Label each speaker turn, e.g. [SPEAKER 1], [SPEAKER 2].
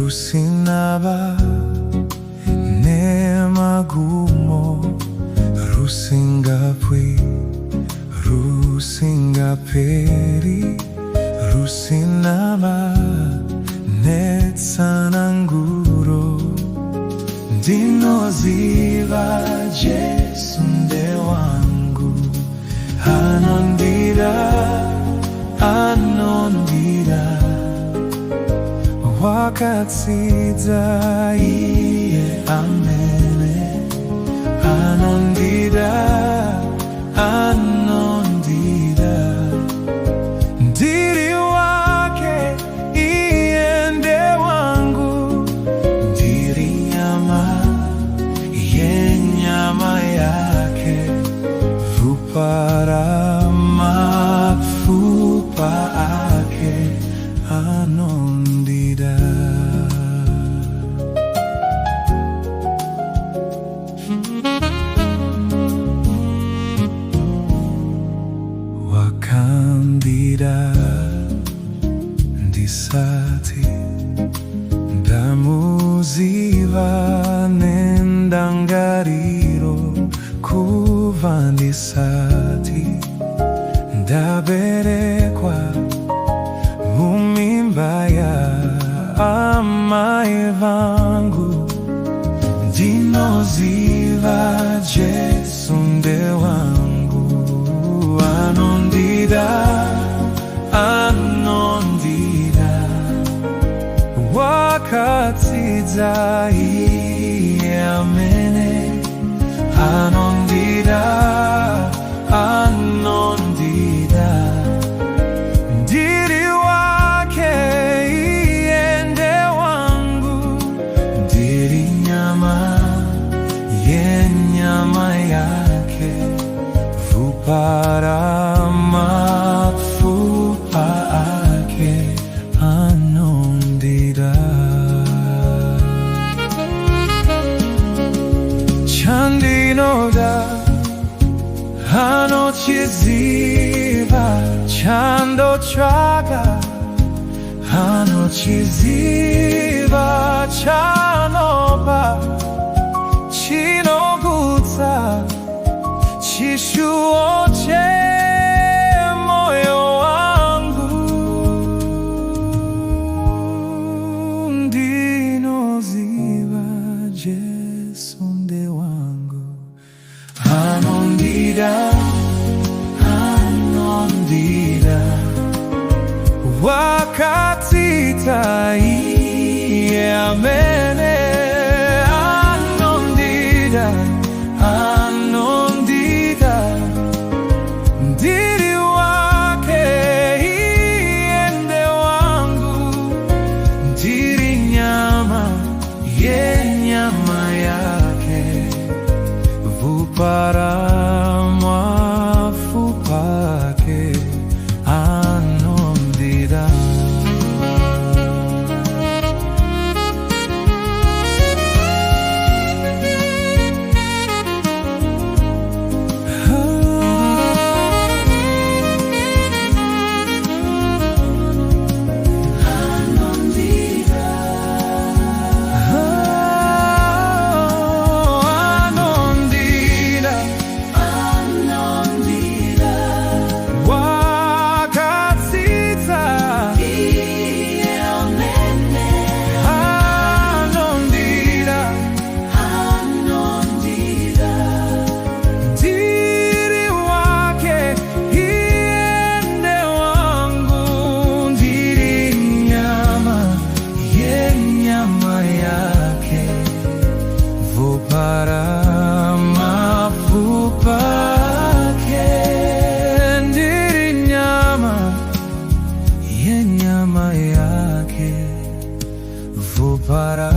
[SPEAKER 1] Rusinaba nemagumo rusingapwi rusingaperi rusinaba netsananguro ndinoziva Jesu nde wangu anondira wakatsidza iye amene anondira ndiri wake iye nde wangu ndiri nyama yenyama yake vupara mafupa ake anondira. Wakandira ndisati ndamuziva nendangariro kuva ndisati ndaberekwa mumimba ya amai vangu ndinoziva Jesu nde wangu anondira wakatsidza iye amene anondira ndiri wake iye nde wangu ndiri nyama yenyama yake vupara mafupa ake anondira. Chandinoda anochiziva chandotsvaga anochiziva chanopa chinogutsa chishuwo chemoyo wangu ndinoziva Jesu nde wangu anondira wakatsidza iye amene anondira ndiri wake iye nde wangu ndiri nyama yenyama yake vupara mafupa ake anondira. Vupara mafupa ake ndiri nyama yenyama yake vupara